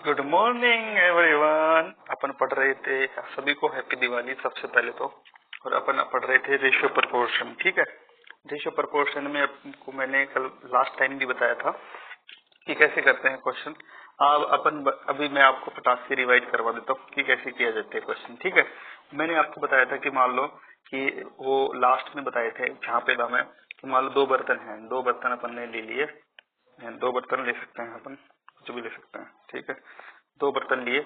Good morning everyone. अपन पढ़ रहे थे, सभी को हैप्पी दिवाली सबसे पहले तो। और अपन पढ़ रहे थे रेशियो प्रपोर्शन। ठीक है, रेशियो प्रपोर्शन में आपको मैंने कल लास्ट टाइम भी बताया था कि कैसे करते हैं क्वेश्चन। अब अभी मैं आपको फटाक से रिवाइज करवा देता हूँ कि कैसे किया जाता है क्वेश्चन। ठीक है, मैंने आपको बताया था कि मान लो कि वो लास्ट में बताए थे जहाँ पे था मैं कि मान लो दो बर्तन हैं, दो बर्तन अपन ने ले लिए, दो बर्तन ले सकते हैं अपन, कुछ भी ले सकते हैं। ठीक है, दो बर्तन लिए,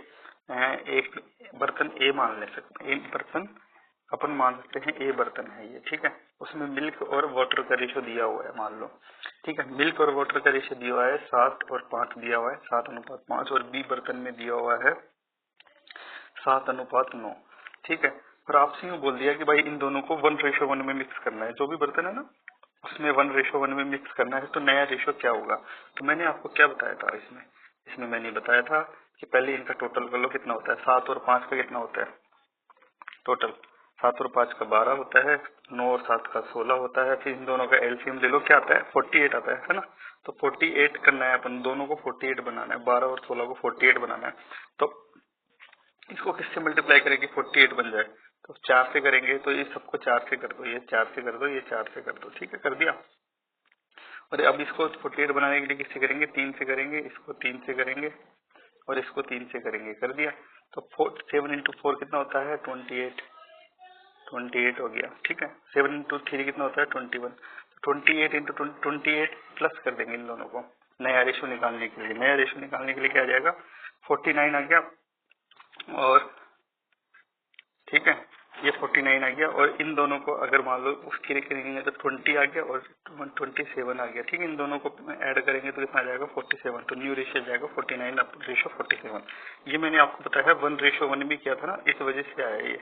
एक बर्तन ए मान ले सकते हैं, एक बर्तन अपन मान सकते हैं ए बर्तन है ये। ठीक है, उसमें मिल्क और वाटर का रेशो दिया हुआ है मान लो। ठीक है, मिल्क और वाटर का रेशो दिया हुआ है 7 और 5 दिया हुआ है, 7:5। और बी बर्तन में दिया हुआ है 7:9। ठीक है, और आपसे यूँ बोल दिया कि भाई इन दोनों को 1:1 में मिक्स करना है, जो भी बर्तन है ना उसमें 1:1 में मिक्स करना है। तो नया रेशो क्या होगा? तो मैंने आपको क्या बताया था इसमें इसमें मैंने बताया था कि पहले इनका टोटल कर लो कितना होता है। 7 और 5 का कितना होता है टोटल? 7 और 5 का 12 होता है, 9 और 7 का 16 होता है। फिर इन दोनों का एलसीएम ले लो, क्या आता है? 48 आता है ना। तो 48 करना है अपन, दोनों को 48 बनाना है, 12 और 16 को 48 बनाना है। तो इसको किससे मल्टीप्लाई करेंगे 48 बन जाए? तो 4 से करेंगे, तो ये सबको 4 से कर दो, ये 4 से कर दो, ये 4 से कर दो। ठीक है, कर दिया। और अब इसको 48 बनाने के लिए किससे करेंगे? 3 से करेंगे, इसको 3 से करेंगे और इसको 3 से करेंगे। कर दिया। तो 7 इंटू 4 कितना होता है? 28। 28 हो गया। ठीक है, 7 इंटू 3 कितना होता है? 21। 28 इंटू 28 प्लस कर देंगे इन दोनों को नया रेशो निकालने के लिए। नया रेशो निकालने के लिए क्या आ जाएगा? 49 आ गया। और ठीक है, ये 49 आ गया। और इन दोनों को अगर मान लो उसके लिए करेंगे तो 20 आ गया और 27 आ गया। ठीक है, इन दोनों को ऐड करेंगे तो कितना आ जाएगा? 47। तो न्यू रेशियो जाएगा 49:47। ये मैंने आपको बताया है 1:1 भी किया था ना, इस वजह से आया ये।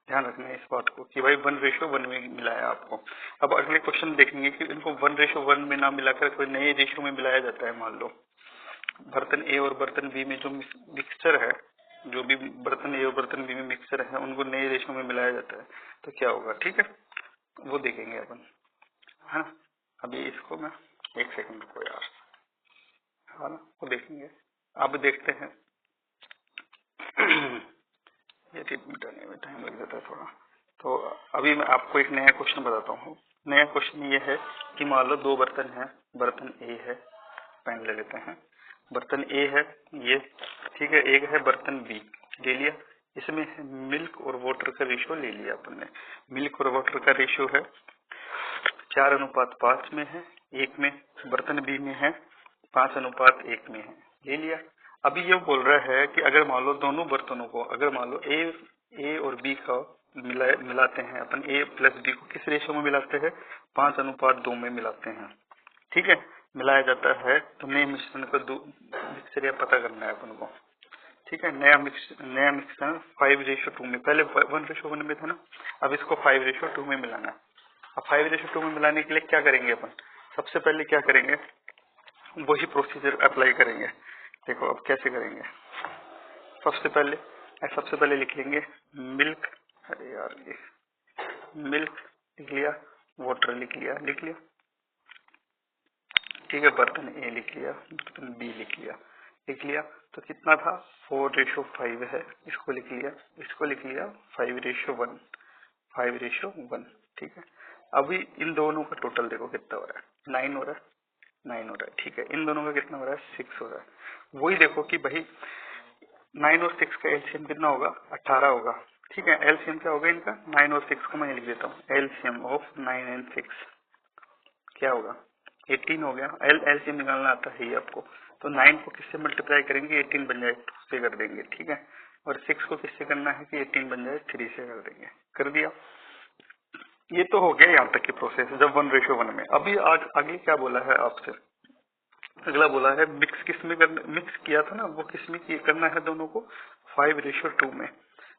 ध्यान रखना है इस बात को कि भाई 1:1 में मिलाया आपको। अब अगले क्वेश्चन देखेंगे कि इनको 1:1 में ना मिलाकर कोई नए रेशियो में मिलाया जाता है। मान लो बर्तन ए और बर्तन बी में जो मिक्सचर है, जो भी बर्तन ए और बर्तन बी में मिक्सचर है, उनको नए रेशो में मिलाया जाता है तो क्या होगा? ठीक है, वो देखेंगे अपन, है ना। अभी इसको मैं एक सेकंड रुको यार, है ना, वो देखेंगे। अब देखते हैं ये मिटाने में टाइम लग जाता है थोड़ा। तो अभी मैं आपको एक नया क्वेश्चन बताता हूँ। नया क्वेश्चन ये है कि मान लो दो बर्तन है, बर्तन ए है, पेन ले लेते हैं, बर्तन ए है ये। ठीक है, एक है बर्तन बी, ले लिया। इसमें मिल्क और वाटर का रेशियो ले लिया अपन ने। मिल्क और वाटर का रेशियो है 4:5 में है, एक में। बर्तन बी में है 5:1 में है, ले लिया। अभी ये बोल रहा है कि अगर मान लो दोनों बर्तनों को, अगर मान लो ए और बी का मिलाते हैं अपन, ए प्लस बी को किस रेशियो में मिलाते हैं? 5:2 में मिलाते हैं। ठीक है, मिलाया जाता है। तो नए मिश्रण का मिक्सचर पता करना है अपन को। ठीक है, नया मिश्रण 5:2 में, पहले 1:1 में था ना, अब इसको 5:2 में मिलाना है। अब 5:2 में मिलाने के लिए क्या करेंगे अपन? सबसे पहले क्या करेंगे? वही प्रोसीजर अप्लाई करेंगे। देखो अब कैसे करेंगे। सबसे पहले लिख लेंगे मिल्क, अरे यार ये मिल्क लिख लिया, वाटर लिख लिया। ठीक है, बर्तन ए लिख लिया, बर्तन बी लिख लिया। तो कितना था? 4:5 है, इसको लिख लिया, 5:1, 5:1। ठीक है, अभी इन दोनों का टोटल देखो कितना हो रहा है? 9 हो रहा है, 9 हो रहा है। ठीक है, इन दोनों का कितना हो रहा है? 6 हो रहा है। वही देखो कि भाई 9 और 6 का एलसीएम कितना होगा? 18 होगा। ठीक है, एलसीएम क्या होगा इनका? 9 और 6 का मैं लिख देता हूँ। एलसीएम ऑफ 9 एंड 6 क्या होगा? 18 हो गया। एलसीएम निकालना आता है ही आपको। तो 9 को किससे मल्टीप्लाई करेंगे? 18 बन जाए 2 से कर देंगे। ठीक है, और 6 को किससे करना है कि 18 बन जाए 3 से कर देंगे। कर दिया। ये तो हो गया यहाँ तक की प्रोसेस, जब 1:1 में। अभी आज आगे क्या बोला है आपसे? अगला बोला है मिक्स किस में करना, मिक्स किया था ना, वो किस में करना है दोनों को? 5:2 में।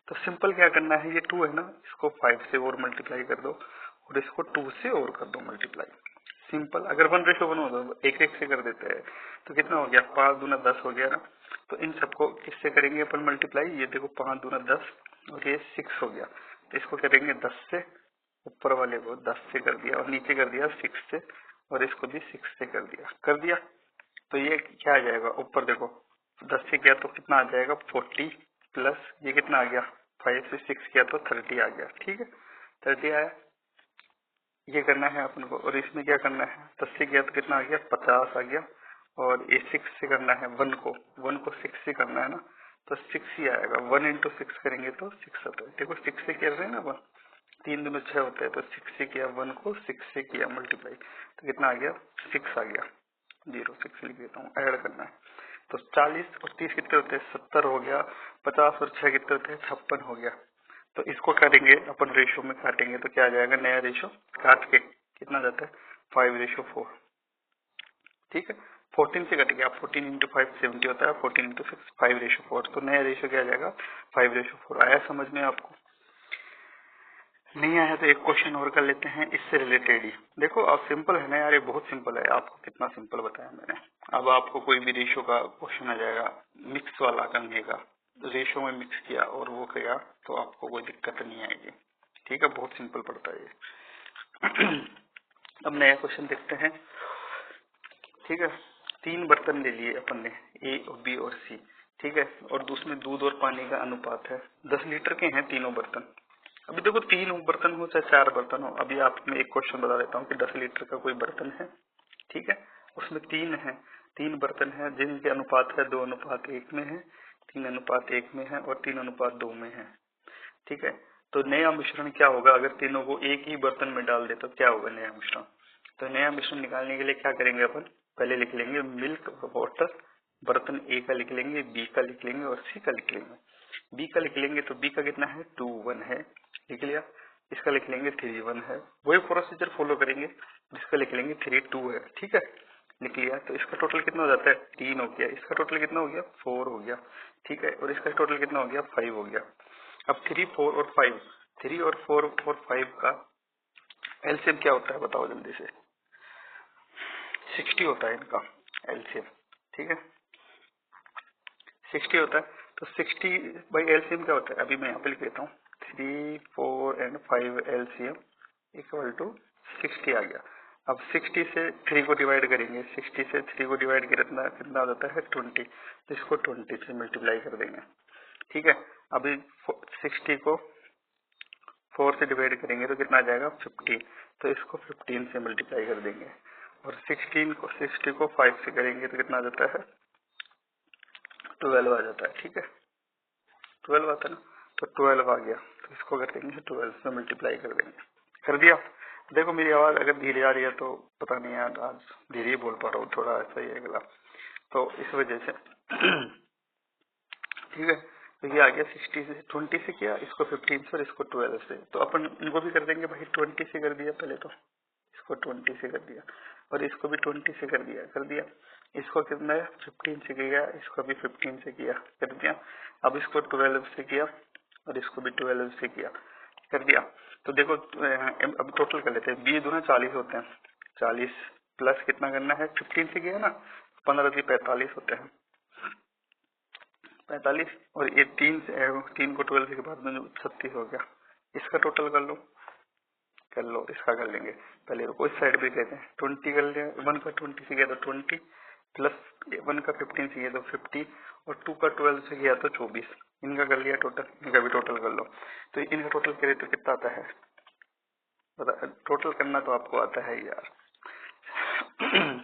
तो सिंपल क्या करना है, ये 2 है ना, इसको 5 से और मल्टीप्लाई कर दो और इसको 2 से और कर दो मल्टीप्लाई। सिंपल। अगर 1:1 हो तो एक एक से कर देते हैं। तो कितना हो गया? 5 दूना 10 हो गया ना। तो इन सबको किससे करेंगे अपन मल्टीप्लाई? ये देखो 5 दूना 10 और ये 6 हो गया। तो इसको करेंगे 10 से, ऊपर वाले को 10 से कर दिया और नीचे कर दिया 6 से, और इसको भी 6 से कर दिया। तो ये क्या आ जाएगा? ऊपर देखो 10 से किया तो कितना आ जाएगा 40 प्लस ये कितना आ गया 5 से 6 किया तो 30 आ गया। ठीक है 30 आया, ये करना है अपन को। और इसमें क्या करना है 10 से किया तो कितना आ गया 50 आ गया। और ये 6 से करना है 1 को 6 से करना है ना, तो 6 ही आएगा। 1 इंटू 6 करेंगे तो 6 आता है। देखो 6 से कर रहे हैं ना अपन, 3 दूनी 6 होता है, तो 6 से किया 1 को 6 से किया मल्टीप्लाई तो कितना आ गया 6 आ गया। 06 लिख देता हूँ, ऐड करना है। तो 40 और 30 कितने होते हैं 70 हो गया। 50 और 6 कितने होते हैं 56 हो गया। तो इसको करेंगे अपन रेशो में काटेंगे तो क्या आ जाएगा, नया रेशो काट के कितना जाता है 5:4। ठीक है 14 से कट गया, 14 इंटू 5 70 होता है, 14 इंटू 6 5:4। तो नया रेशो क्या आ जाएगा 5:4। आया समझ में आपको? नहीं आया तो एक क्वेश्चन और कर लेते हैं इससे रिलेटेड ही। देखो अब सिंपल है ना यार, ये बहुत सिंपल है। आपको कितना सिंपल बताया मैंने। अब आपको कोई भी रेशो का क्वेश्चन आ जाएगा, मिक्स वाला करने का, रेशो में मिक्स किया और वो किया तो आपको कोई दिक्कत नहीं आएगी। ठीक है बहुत सिंपल पड़ता है ये। अब नया क्वेश्चन देखते हैं। ठीक है 3 बर्तन ले लिए अपन ने, ए और बी और सी। ठीक है और उसमें दूध और पानी का अनुपात है 10 लीटर के हैं तीनों बर्तन। अभी देखो 3 बर्तन हो चाहे 4 बर्तन हो, अभी आप मैं एक क्वेश्चन बता देता हूँ कि 10 लीटर का कोई बर्तन है। ठीक है उसमें 3 है, 3 बर्तन है जिनके अनुपात है 2:1 में है, 3:1 में है और 3:2 में है। ठीक है तो नया मिश्रण क्या होगा अगर तीनों को एक ही बर्तन में डाल दे तो क्या होगा नया मिश्रण। तो नया मिश्रण निकालने के लिए क्या करेंगे अपन, पहले लिख लेंगे मिल्क वाटर, बर्तन ए का लिख लेंगे, बी का लिख लेंगे और सी का लिख लेंगे। बी का लिख लेंगे तो बी का कितना है 2:1 है, लिख लिया। इसका लिख लेंगे 3:1 है, वही प्रोसीजर फॉलो करेंगे। इसका लिख लेंगे 3:2 है। ठीक है लिख लिया। तो इसका टोटल कितना हो जाता है 3 हो गया, इसका टोटल कितना हो गया 4 हो गया। ठीक है और इसका टोटल कितना हो गया 5 हो गया। अब 3, 4 और 5, 3 और 4 और 5 का एलसीएम क्या होता है बताओ जल्दी से। 60 होता है इनका एलसीएम। ठीक है 60 होता है। तो 60 बाई एलसीएम क्या होता है, अभी मैं यहाँ पे लिख देता हूँ 3, 4 एंड 5 एलसीएम इक्वल टू 60 आ गया। अब 60 से 3 को डिवाइड करेंगे, 60 से 3 को डिवाइड कितना कितना हो जाता है 20, तो इसको 20 से मल्टीप्लाई कर देंगे। ठीक है अभी 60 को 4 से डिवाइड करेंगे तो कितना आ जाएगा 50, तो इसको 15 से मल्टीप्लाई कर देंगे। और 60 को 5 से करेंगे तो कितना आ जाता है 12 आ जाता है। ठीक है 12 आता है ना, तो 12 आ गया तो इसको कर देंगे 12 से मल्टीप्लाई कर देंगे। कर दिया। देखो मेरी आवाज अगर धीरे आ रही है तो पता नहीं यार, आज धीरे ही बोल पा रहा हूँ, थोड़ा ऐसा ही है गला, तो इस वजह से। ठीक है तो ये आ गया 60 से 20 से किया, इसको 15 से और इसको 12 से। तो अपन इनको भी कर देंगे भाई, 20 से कर दिया पहले तो, इसको 20 से कर दिया और इसको भी 20 से कर दिया। इसको कितना है 15 से किया, इसको भी 15 से किया, कर दिया। अब इसको 12 से किया और इसको भी 12 से किया, कर दिया। तो देखो अब टोटल कर लेते हैं, 20 दूना 40 होते हैं, 40 प्लस कितना करना है 15 से किया ना, 15 से 45 होते हैं, 45। और ये 3 को 12 के बाद में 36 हो गया। इसका टोटल कर लो, इसका कर लेंगे पहले, रुको इस साइड भी कहते हैं 20 कर लिया। 1 का 20 से किया तो 20 प्लस 1 का 15 से किया तो 50 और 2 का 12 से किया तो 24। इनका कर लिया टोटल, इनका भी टोटल कर लो। तो इनका टोटल करे तो कितना आता है, टोटल करना तो आपको आता है यार।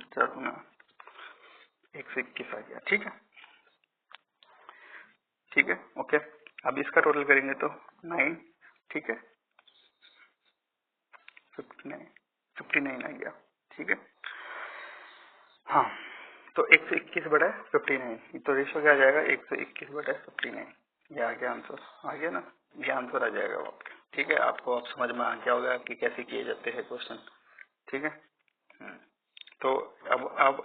चलो ना 121 आ गया। ठीक है ठीक है ओके। अब इसका टोटल करेंगे तो 9। ठीक है 59 आ गया। ठीक है हाँ तो 121 बटा 59, तो रेशो क्या आ जाएगा 121 बटा 59। ये आ गया आंसर, आ गया ना, ये आंसर आ जाएगा आपका। ठीक है आपको अब समझ में आ गया होगा कि कैसे किए जाते हैं क्वेश्चन। ठीक है तो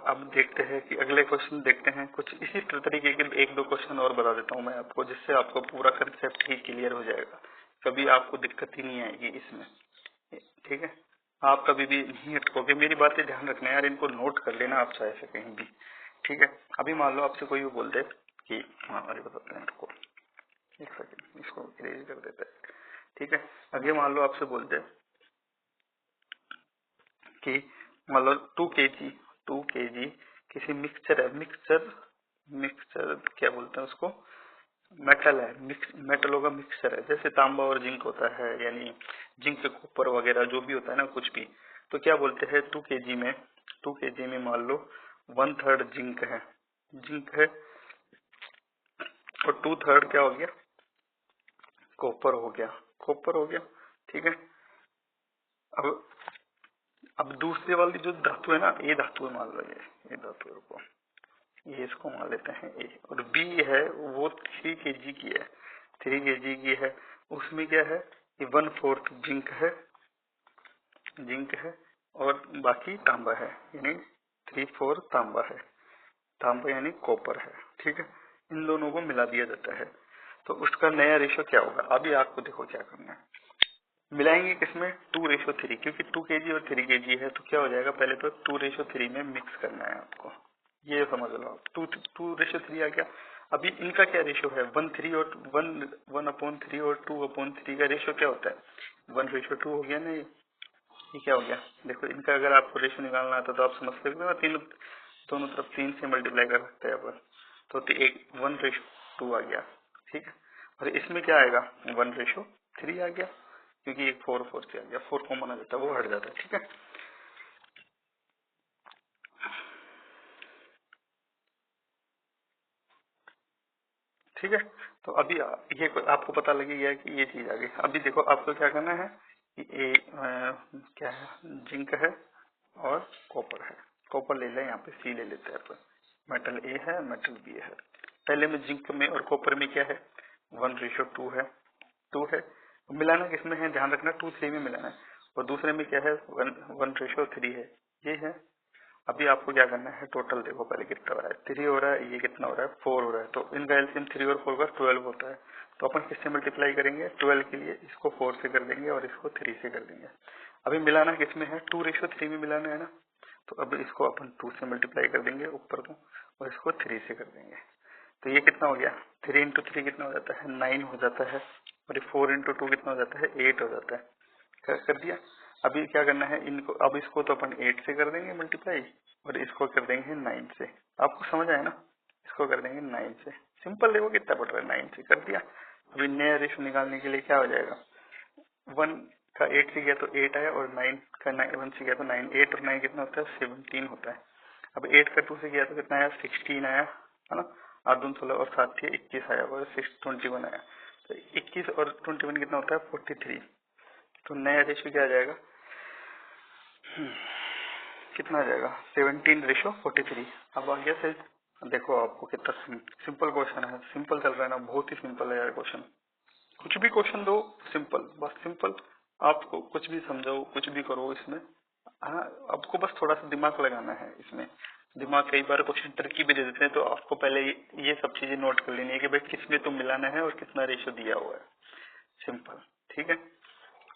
अब देखते हैं कि अगले क्वेश्चन देखते हैं। कुछ इसी तरीके के 1-2 क्वेश्चन और बता देता हूँ मैं आपको, जिससे आपको पूरा कंसेप्ट ही क्लियर हो जाएगा, कभी आपको दिक्कत ही नहीं आएगी इसमें। ठीक है आप कभी भी नहीं अटकोगे, मेरी बातें ध्यान रखना यार, इनको नोट कर लेना आप चाहे से कहीं भी। ठीक है अभी मान लो आपसे कोई भी बोल दे कि हाँ अरे बताते हैं को, एक सेकंड इसको इरेज कर देते हैं। ठीक है अभी मान लो आपसे बोल दे कि मान लो 2 kg किसी मिक्सचर है, मिक्सचर मिक्सचर क्या बोलते हैं उसको, मेटल है, मेटल होगा, मिक्सचर है, जैसे तांबा और जिंक होता है, यानी जिंक कॉपर वगैरह जो भी होता है ना कुछ भी, तो क्या बोलते हैं 2 kg में मान लो 1/3 जिंक है और 2/3 क्या हो गया, कॉपर हो गया। ठीक है। अब दूसरे वाली जो धातु है ना, ये धातु है मान लो, ये धातु है, रुको, ये इसको मान लेते हैं ए, और बी है वो 3 kg की है, 3 kg की है, उसमें क्या है कि 1/4 जिंक है और बाकी तांबा है, यानी 3/4 तांबा है, तांबा यानी कॉपर है। ठीक है। इन दोनों को मिला दिया जाता है, तो उसका नया रेशो क्या होगा। अभी आपको देखो क्या करना है, मिलाएंगे किसमें, 2:3, क्योंकि 2 kg और 3 kg है, तो क्या हो जाएगा, पहले तो 2:3 में मिक्स करना है आपको, ये समझ लो आप। 2:3 आ गया। अभी इनका क्या रेशो है, 1/3 और 1/3 और 2/3 का रेशो क्या होता है, 1:2 हो गया ना ये क्या हो गया। देखो इनका अगर आपको रेशो निकालना आता तो आप समझ सकते हो ना, दोनों तरफ 3 से मल्टीप्लाई कर सकते हैं अपन, तो एक 1:2 आ गया। ठीक है। और इसमें क्या आएगा, 1:3 आ गया, क्योंकि एक 4 से आ गया, 4 कॉमन आ जाता है, वो हट जाता है। ठीक है। ठीक है। तो अभी ये आपको पता लगी गया कि ये चीज आ गई। अभी देखो आपको क्या करना है कि क्या है, जिंक है और कॉपर है, कॉपर ले लें, यहाँ पे सी ले लेते हैं अपन, मेटल ए है, मेटल बी है। पहले में जिंक में और कॉपर में क्या है, 1:2 है, 2 है। मिलाना किसमें है, ध्यान रखना 2:3 में मिलाना है, और दूसरे में क्या है, 1:3 है, ये है। अभी आपको क्या करना है, टोटल देखो पहले कितना हो रहा है, 3 हो रहा है, ये कितना हो रहा है, 4 हो रहा है, तो इनका एलसीएम 3 और 4 का 12 होता है। तो अपन किससे मल्टीप्लाई करेंगे, 12 के लिए इसको 4 से कर देंगे और इसको 3 से कर देंगे। अभी मिलाना किसमें है, 2:3 में मिलाना है ना, तो अब इसको अपन 2 से मल्टीप्लाई कर देंगे ऊपर को, और इसको 3 से कर देंगे। तो ये कितना हो गया, 3 इंटू 3 कितना हो जाता है, 9 हो जाता है, और 4 इंटू 2 कितना हो जाता है, 8 हो जाता है। कर दिया। अभी क्या करना है इनको, अब इसको तो अपन 8 से कर देंगे मल्टीप्लाई, और इसको कर देंगे 9 से। आपको समझ आया ना, इसको कर देंगे 9 से। सिंपल, देखो कितना पड़ रहा है, 9 से कर दिया। अभी नया रेशो निकालने के लिए क्या हो जाएगा, 1 का 8 से गया तो 8 आया, और 9 का 1 से गया तो 9, 8 और 9 कितना होता है, 17 होता है। अब 8 का 2 से गया तो कितना आया, 16 आया, है ना, 8 दूनी 16 और 7 थे 21 आया, और 21 आया। तो 21 और 21 कितना होता है, 43। तो नया रेशो क्या आ जाएगा, कितना आ जाएगा, 17:43। अब आ गया सही। देखो आपको कितना सिंपल क्वेश्चन है, सिंपल चल रहा है ना, बहुत ही सिंपल है यार क्वेश्चन। कुछ भी क्वेश्चन दो, सिंपल, बस सिंपल, आपको कुछ भी समझाओ, कुछ भी करो इसमें। हाँ, आपको बस थोड़ा सा दिमाग लगाना है इसमें। दिमाग, कई बार क्वेश्चन तरकीब भी दे देते हैं, तो आपको पहले ये सब चीजें नोट कर लेनी है कि भाई किसमें तुम मिलाना है और कितना रेशो दिया हुआ है। सिंपल। ठीक है।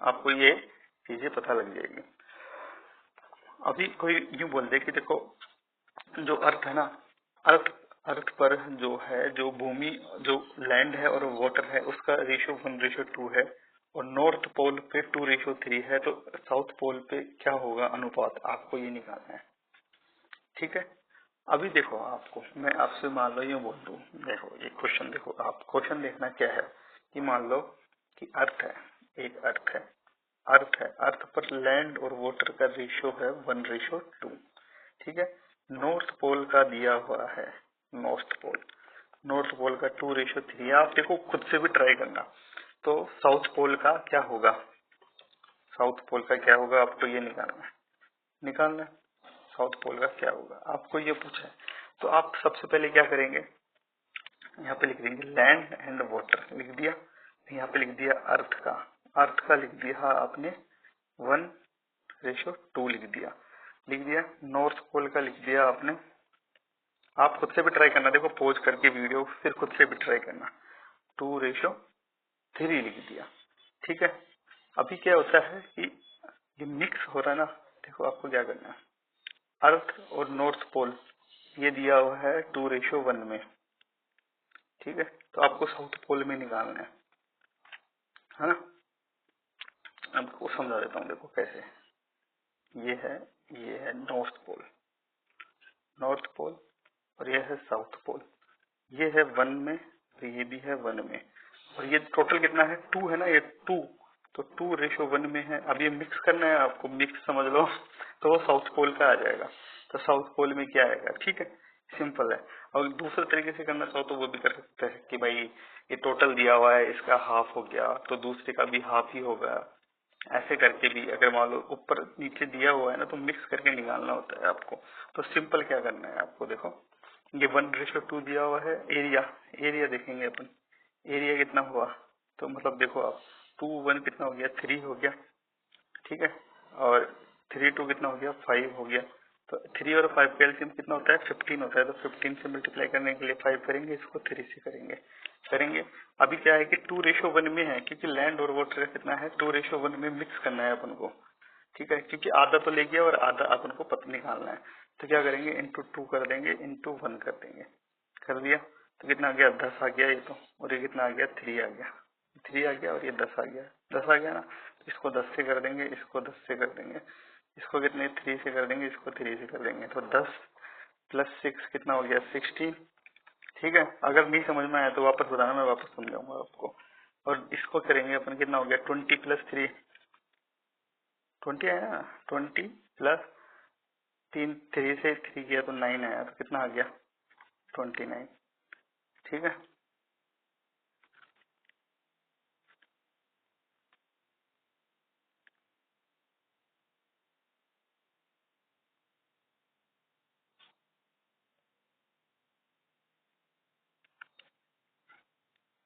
आपको ये चीजें पता लग जाएगी। अभी कोई यूं बोल दे कि देखो, जो अर्थ है ना, अर्थ अर्थ पर जो है, जो भूमि, जो लैंड है और वाटर है, उसका रेशियो 1:2 है, और नॉर्थ पोल पे 2:3 है, तो साउथ पोल पे क्या होगा अनुपात, आपको ये निकालना है। ठीक है। अभी देखो, आपको मैं आपसे मान लो ये बोल दूं, देखो ये क्वेश्चन, देखो आप क्वेश्चन देखना क्या है, कि मान लो कि अर्थ है, एक अर्थ पर लैंड और वाटर का रेशियो है 1:2। ठीक है। नॉर्थ पोल का दिया हुआ है, नॉर्थ पोल का 2:3। आप देखो खुद से भी ट्राई करना। तो साउथ पोल का क्या होगा, आपको ये निकालना है, साउथ पोल का क्या होगा, आपको ये पूछा है। तो आप सबसे पहले क्या करेंगे, यहाँ पे लिख देंगे लैंड एंड वाटर, लिख दिया। यहाँ पे लिख दिया अर्थ का लिख दिया आपने 1:2 लिख दिया। नॉर्थ पोल का लिख दिया आपने, आप खुद से भी ट्राई करना, देखो पॉज करके वीडियो, फिर खुद से भी ट्राई करना, 2:3 लिख दिया। ठीक है। अभी क्या होता है कि ये मिक्स हो रहा है ना, देखो आपको क्या करना है, अर्थ और नॉर्थ पोल ये दिया हुआ है 2:1 में। ठीक है। तो आपको साउथ पोल में निकालना है ना। आपको समझा देता हूँ, देखो कैसे, ये है नॉर्थ पोल, और यह है साउथ पोल। ये है 1 में, तो ये भी है 1 में, और ये टोटल कितना है 2 है ना, ये 2, तो 2:1 में है। अब ये मिक्स करना है आपको, मिक्स समझ लो, तो वो साउथ पोल का आ जाएगा। तो साउथ पोल में क्या आएगा, ठीक है, सिंपल है। और दूसरे तरीके से करना चाहो तो वो भी कर सकते हैं कि भाई ये टोटल दिया हुआ है, इसका हाफ हो गया तो दूसरे का भी हाफ ही होगा। ऐसे करके भी अगर मान लो ऊपर नीचे दिया हुआ है ना, तो मिक्स करके निकालना होता है आपको। तो सिंपल क्या करना है आपको, देखो ये 1:2 दिया हुआ है। एरिया, एरिया देखेंगे अपन, एरिया कितना हुआ, तो मतलब देखो आप 2 1 कितना हो गया, 3 हो गया, ठीक है, और 3 2 कितना हो गया, 5 हो गया। तो 3 और 5 का एलसीएम कितना होता है, 15 होता है। तो 15 से मल्टीप्लाई करने के लिए 5 करेंगे, इसको 3 से करेंगे। अभी क्या है कि 2:1 में है, क्योंकि लैंड और वाटर कितना है, 2:1 में मिक्स करना है अपन को, ठीक है, क्योंकि आधा तो ले गया और आधा अपन को पता निकालना है। तो क्या करेंगे, इंटू 2 कर देंगे, इंटू 1 कर देंगे, कर दिया। तो कितना आ गया, 10 आ गया ये तो, और ये कितना आ गया, 3 आ गया, 3 आ गया, और ये 10 आ गया, 10 आ गया ना। तो इसको 10 से कर देंगे, इसको 10 से कर देंगे, इसको कितने 3 से कर देंगे, इसको 3 से कर देंगे। तो 10 + 6 कितना हो गया, 16, ठीक है। अगर नहीं समझ में आया तो वापस बताना, मैं वापस समझाऊंगा आपको। और इसको करेंगे अपन, कितना हो गया, 20 + 3, 20 आया ना, 20 + 3, 3 से 3 किया तो 9 आया, तो कितना आ गया, 29, ठीक है।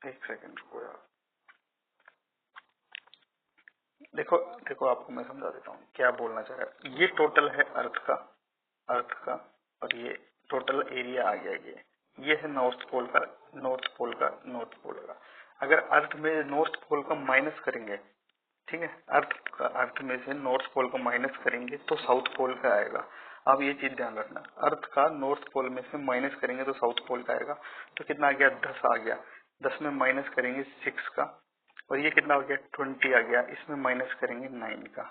एक सेकंड को यार, देखो देखो आपको मैं समझा देता हूँ क्या बोलना चाह रहा है। ये टोटल है अर्थ का, और ये टोटल एरिया आ गया। ये है नॉर्थ पोल का, नॉर्थ पोल का। अगर अर्थ में नॉर्थ पोल का माइनस करेंगे, ठीक है, अर्थ में से नॉर्थ पोल को माइनस करेंगे तो साउथ पोल का आएगा। अब ये चीज ध्यान रखना, अर्थ का नॉर्थ पोल में से माइनस करेंगे तो साउथ पोल का आएगा। तो कितना आ गया, 10 आ गया, 10 में माइनस करेंगे 6 का, और ये कितना हो गया, 20 आ गया, इसमें माइनस करेंगे 9 का,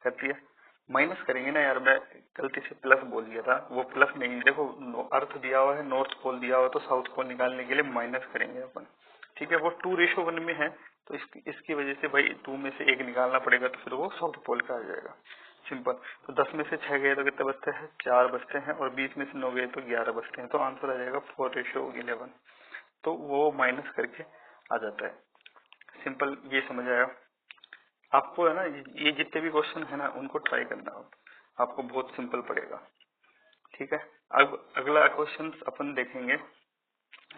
कर दिया। माइनस करेंगे ना यार, मैं गलती से प्लस बोल दिया था, वो प्लस नहीं, देखो अर्थ दिया हुआ है, नॉर्थ पोल दिया हुआ है, तो साउथ पोल निकालने के लिए माइनस करेंगे अपन, ठीक है। वो 2:1 में है, तो इसकी वजह से भाई 2 में से 1 निकालना पड़ेगा, तो फिर वो साउथ पोल का आ जाएगा, सिंपल। तो 10 में से 6 गए तो कितने बचते हैं, 4 बचते हैं, और 20 में से 9 गए तो 11 बचते हैं। तो आंसर आ जाएगा 4:11। तो वो माइनस करके आ जाता है, सिंपल। ये समझ आया आपको, है ना। ये जितने भी क्वेश्चन है ना, उनको ट्राई करना आप, आपको बहुत सिंपल पड़ेगा, ठीक है। अब अगला क्वेश्चन अपन देखेंगे।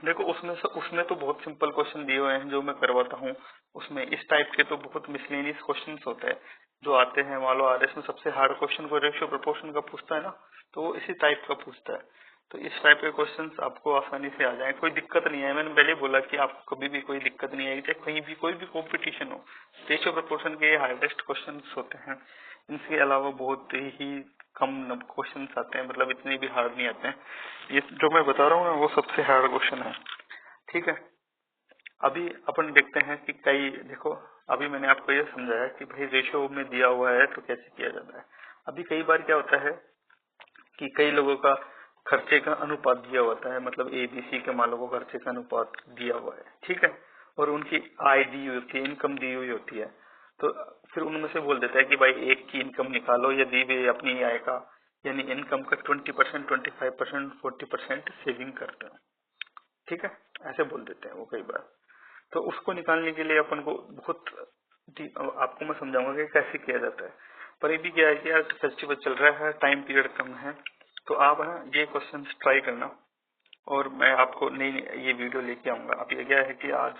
देखो उसमें तो बहुत सिंपल क्वेश्चन दिए हुए हैं जो मैं करवाता हूँ। उसमें इस टाइप के तो बहुत मिसलेनियस क्वेश्चन होते हैं जो आते हैं। मान लो आरएस में सबसे हार्ड क्वेश्चन को रेशियो प्रोपोर्शन का पूछता है ना, तो वो इसी टाइप का पूछता है। तो इस टाइप के क्वेश्चंस आपको आसानी से आ जाए, कोई दिक्कत नहीं है। मैंने पहले बोला कि आपको कभी भी कोई दिक्कत नहीं आएगी, चाहे कहीं भी कोई भी कंपटीशन हो। रेशियो प्रोपोर्शन के हार्डेस्ट क्वेश्चन होते हैं, इनके अलावा बहुत ही कम क्वेश्चन आते हैं, मतलब इतने भी हार्ड नहीं आते हैं। ये जो मैं बता रहा हूँ ना, वो सबसे हार्ड क्वेश्चन है, ठीक है। अभी अपन देखते हैं कि कई, देखो अभी मैंने आपको ये समझाया कि भाई रेशियो में दिया हुआ है तो कैसे किया जाता है। अभी कई बार क्या होता है कि कई लोगों का खर्चे का अनुपात दिया होता है, मतलब एबीसी के मालों को खर्चे का अनुपात दिया हुआ है, ठीक है, और उनकी आय दी हुई होती है, इनकम दी हुई होती है। तो फिर उनमें से बोल देता है कि भाई एक की इनकम निकालो, यदि वे अपनी आय का यानी इनकम का 20%, 25%, 40% सेविंग करते हैं, ठीक है, ऐसे बोल देते हैं वो कई बार। तो उसको निकालने के लिए अपन को बहुत आपको मैं समझाऊंगा कि कैसे किया जाता है। पर ये भी क्या है कि यार फेस्टिवल चल रहा है, टाइम पीरियड कम है, तो आप ना ये क्वेश्चन ट्राई करना, और मैं आपको नई ये वीडियो लेके आऊंगा। अब ये क्या है कि आज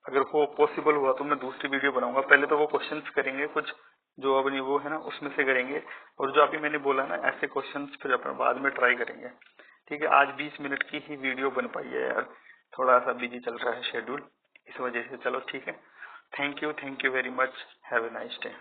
अगर वो पॉसिबल हुआ तो मैं दूसरी वीडियो बनाऊंगा। पहले तो वो क्वेश्चंस करेंगे कुछ जो अपनी वो है ना उसमें से करेंगे, और जो अभी मैंने बोला ना ऐसे क्वेश्चंस फिर अपन बाद में ट्राई करेंगे, ठीक है। आज 20 मिनट की ही वीडियो बन पाई है यार, थोड़ा सा बिजी चल रहा है शेड्यूल, इस वजह से। चलो ठीक है, thank you very much, have a nice day.